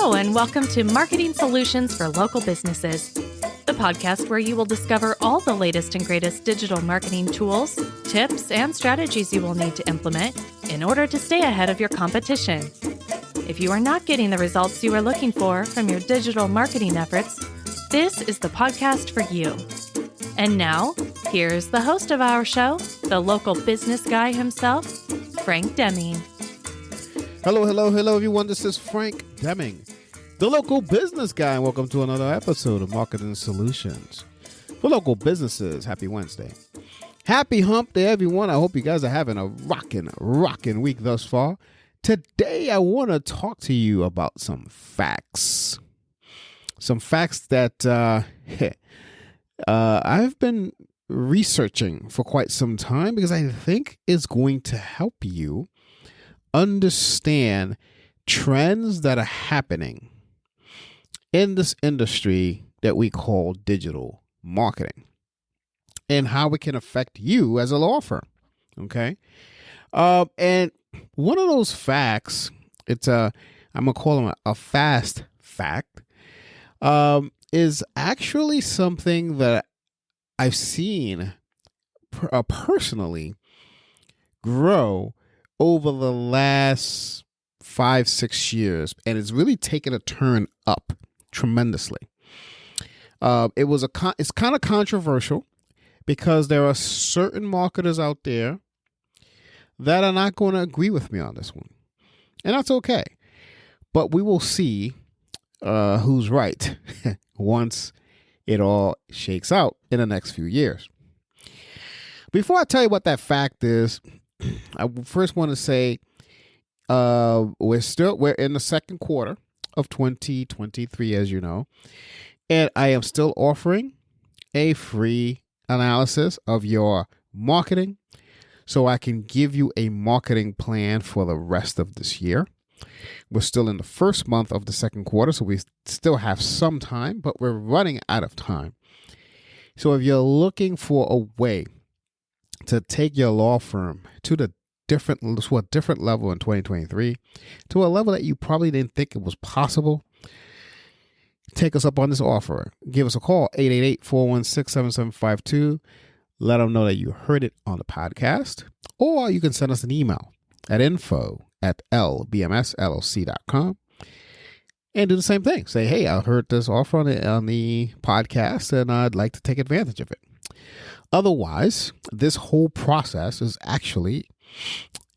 Hello, and welcome to Marketing Solutions for Local Businesses, the podcast where you will discover all the latest and greatest digital marketing tools, tips, and strategies you will need to implement in order to stay ahead of your competition. If you are not getting the results you are looking for from your digital marketing efforts, this is the podcast for you. And now, here's the host of our show, the local business guy himself, Frank Deming. Hello, everyone. This is Frank Deming, the local business guy, and welcome to another episode of Marketing Solutions for Local Businesses. Happy Wednesday. Happy hump day, everyone. I hope you guys are having a rockin' week thus far. Today, I want to talk to you about some facts. Some facts that I've been researching for quite some time because I think it's going to help you understand trends that are happening in this industry that we call digital marketing and how it can affect you as a law firm. Okay. And one of those facts, I'm going to call them a fast fact, is actually something that I've seen personally grow over the last 5-6 years, and it's really taken a turn up tremendously. It's kind of controversial because there are certain marketers out there that are not going to agree with me on this one, and that's okay. But we will see who's right once it all shakes out in the next few years. Before I tell you what that fact is, I first want to say we're in the second quarter of 2023, as you know, and I am still offering a free analysis of your marketing so I can give you a marketing plan for the rest of this year. We're still in the first month of the second quarter, so we still have some time, but we're running out of time. So if you're looking for a way to take your law firm to a different level in 2023, to a level that you probably didn't think it was possible, take us up on this offer. Give us a call, 888-416-7752. Let them know that you heard it on the podcast, or you can send us an email at info@lbmsllc.com and do the same thing. Say, hey, I heard this offer on the podcast and I'd like to take advantage of it. Otherwise, this whole process is actually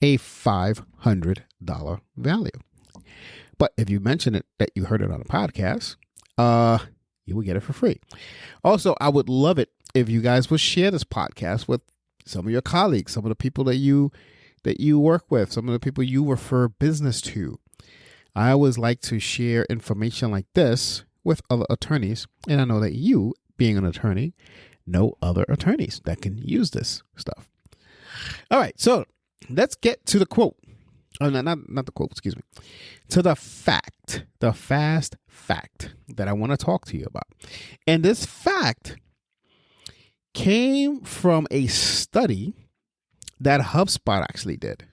a $500 value. But if you mention it that you heard it on a podcast, you will get it for free. Also, I would love it if you guys would share this podcast with some of your colleagues, some of the people that you work with, some of the people you refer business to. I always like to share information like this with other attorneys, and I know that you, being an attorney, know other attorneys that can use this stuff. All right, so let's get to the quote. Oh, no, not the quote, excuse me. To the fact, the fast fact that I want to talk to you about. And this fact came from a study that Hupspot actually did.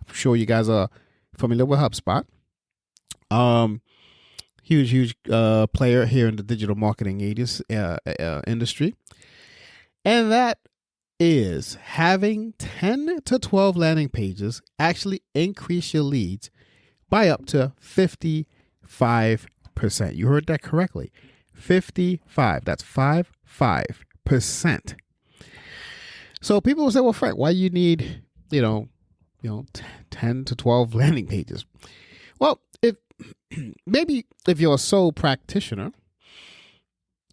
I'm sure you guys are familiar with Hupspot. Huge player here in the digital marketing industry. And that is having 10 to 12 landing pages actually increase your leads by up to 55%. You heard that correctly. 55. That's 55%. So people will say, well, Frank, why you need, 10 to 12 landing pages? Well, if you're a sole practitioner,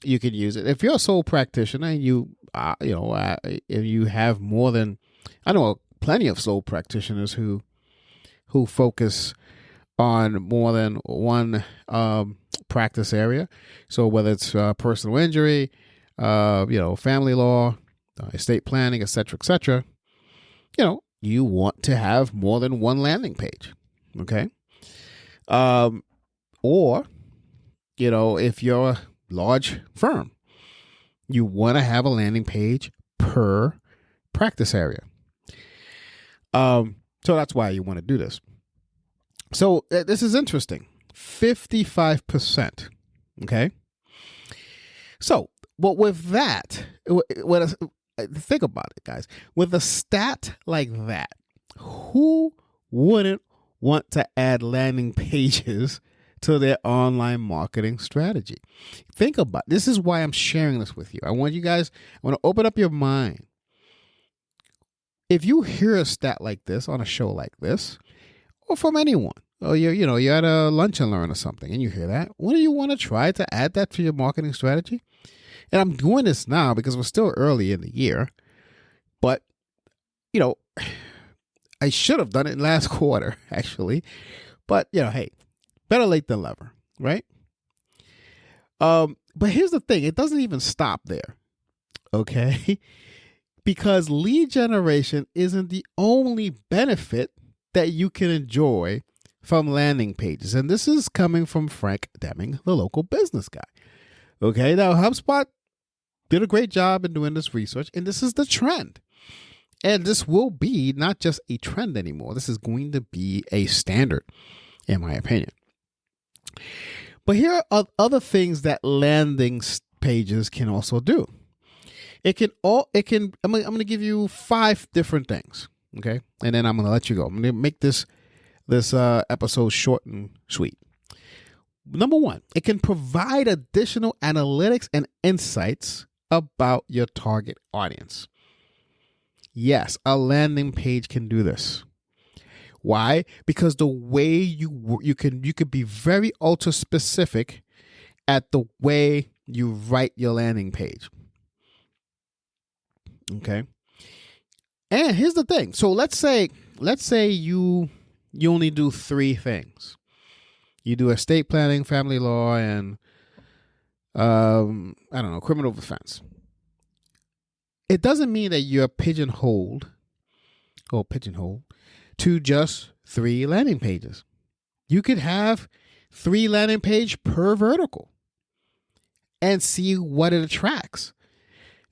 you can use it. If you're a sole practitioner and if you have more than, I know plenty of sole practitioners who focus on more than one practice area. So whether it's personal injury, family law, estate planning, et cetera, you want to have more than one landing page. Okay. Or, if you're a large firm, you want to have a landing page per practice area. So that's why you want to do this. So this is interesting. 55%. Okay. So, but with that, think about it, guys. With a stat like that, who wouldn't want to add landing pages to their online marketing strategy? Think about it. This is why I'm sharing this with you. I want to open up your mind. If you hear a stat like this on a show like this, or from anyone, or you're at a lunch and learn or something, and you hear that, wouldn't you want to try to add that to your marketing strategy? And I'm doing this now because we're still early in the year, but I should have done it in last quarter, actually. But hey, better late than never, right? But here's the thing: it doesn't even stop there, okay? Because lead generation isn't the only benefit that you can enjoy from landing pages, and this is coming from Frank Deming, the local business guy. Okay, now HubSpot did a great job in doing this research, and this is the trend. And this will be not just a trend anymore. This is going to be a standard, in my opinion. But here are other things that landing pages can also do. I'm going to give you 5 different things, okay? And then I'm going to let you go. I'm going to make this episode short and sweet. Number 1, it can provide additional analytics and insights about your target audience. Yes, a landing page can do this. Why? Because the way you could be very ultra specific at the way you write your landing page. Okay. And here's the thing. So let's say you only do 3 things. You do estate planning, family law, and criminal defense. It doesn't mean that you're pigeonholed to just 3 landing pages. You could have 3 landing page per vertical and see what it attracts.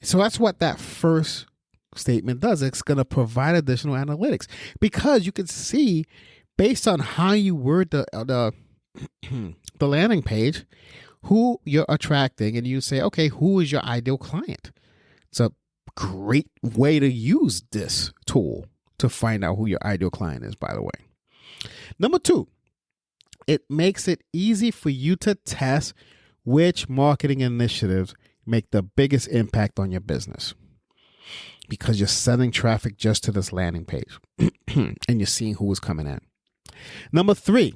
So that's what that first statement does. It's going to provide additional analytics because you can see based on how you word the landing page, who you're attracting, and you say, okay, who is your ideal client? It's a great way to use this tool to find out who your ideal client is, by the way. Number 2, it makes it easy for you to test which marketing initiatives make the biggest impact on your business because you're sending traffic just to this landing page and you're seeing who is coming in. Number 3,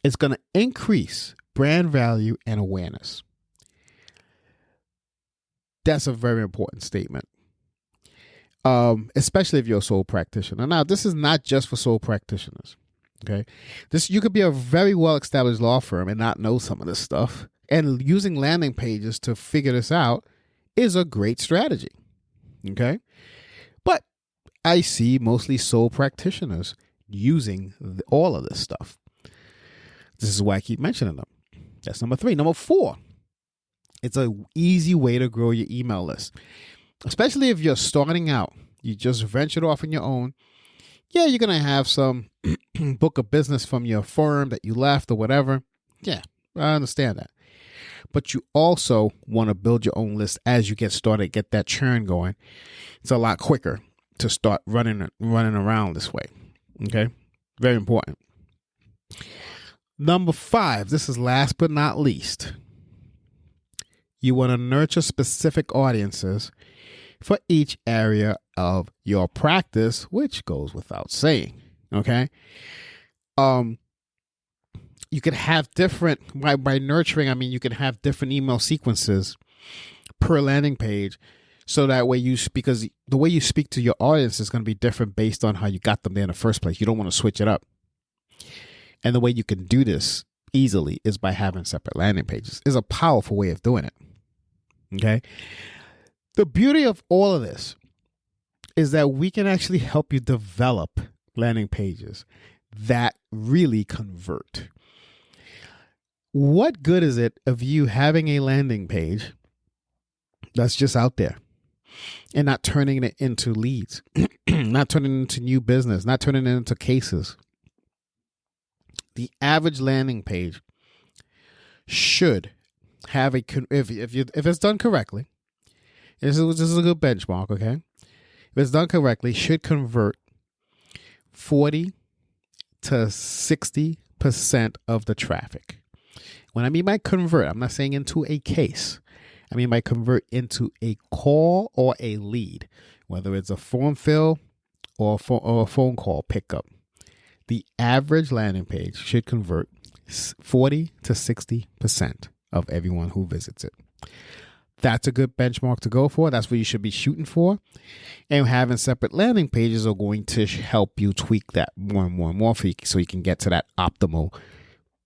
it's going to increase brand value and awareness. That's a very important statement, especially if you're a sole practitioner. Now, this is not just for sole practitioners. Okay, you could be a very well-established law firm and not know some of this stuff. And using landing pages to figure this out is a great strategy. Okay, but I see mostly sole practitioners using all of this stuff. This is why I keep mentioning them. That's number 3. Number 4, it's an easy way to grow your email list, especially if you're starting out. You just ventured off on your own. Yeah, you're going to have some book of business from your firm that you left or whatever. Yeah, I understand that. But you also want to build your own list as you get started, get that churn going. It's a lot quicker to start running around this way. Okay, very important. Number 5, this is last but not least. You want to nurture specific audiences for each area of your practice, which goes without saying. Okay. You could have different, by nurturing, I mean, you can have different email sequences per landing page. So that way because the way you speak to your audience is going to be different based on how you got them there in the first place. You don't want to switch it up. And the way you can do this easily is by having separate landing pages. It's a powerful way of doing it. Okay. The beauty of all of this is that we can actually help you develop landing pages that really convert. What good is it of you having a landing page that's just out there and not turning it into leads, not turning it into new business, not turning it into cases? the average landing page should have if it's done correctly. This is a good benchmark, okay? If it's done correctly, should convert 40 to 60% of the traffic. When I mean by convert, I'm not saying into a case. I mean by convert into a call or a lead, whether it's a form fill or a phone call pickup. The average landing page should convert 40 to 60% of everyone who visits it. That's a good benchmark to go for. That's what you should be shooting for. And having separate landing pages are going to help you tweak that more and more and more so you can get to that optimal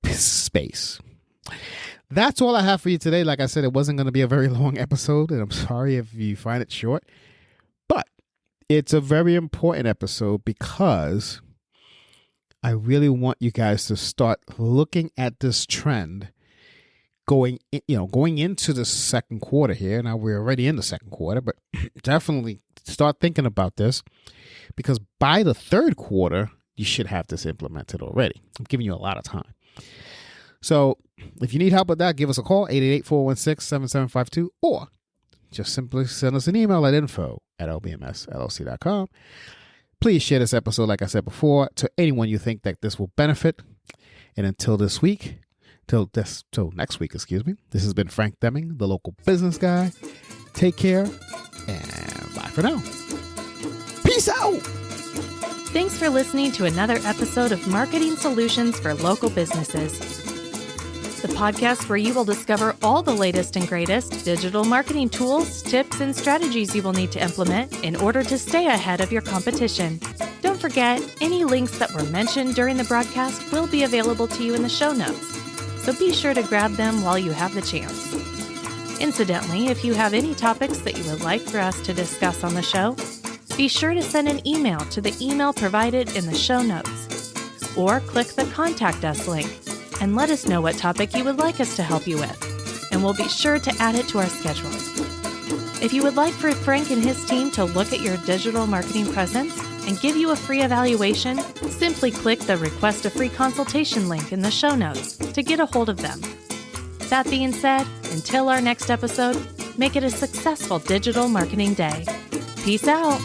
space. That's all I have for you today. Like I said, it wasn't going to be a very long episode, and I'm sorry if you find it short. But it's a very important episode because I really want you guys to start looking at this trend going into the second quarter here. Now we're already in the second quarter, but definitely start thinking about this because by the third quarter, you should have this implemented already. I'm giving you a lot of time. So if you need help with that, give us a call, 888-416-7752, or just simply send us an email at info@lbmsllc.com. Please share this episode, like I said before, to anyone you think that this will benefit. And until next week, this has been Frank Deming, the local business guy. Take care, and bye for now. Peace out! Thanks for listening to another episode of Marketing Solutions for Local Businesses, the podcast where you will discover all the latest and greatest digital marketing tools, tips, and strategies you will need to implement in order to stay ahead of your competition. Don't forget, any links that were mentioned during the broadcast will be available to you in the show notes, so be sure to grab them while you have the chance. Incidentally, if you have any topics that you would like for us to discuss on the show, be sure to send an email to the email provided in the show notes, or click the Contact Us link and let us know what topic you would like us to help you with, and we'll be sure to add it to our schedule. If you would like for Frank and his team to look at your digital marketing presence and give you a free evaluation, simply click the Request a Free Consultation link in the show notes to get a hold of them. That being said, until our next episode, make it a successful digital marketing day. Peace out.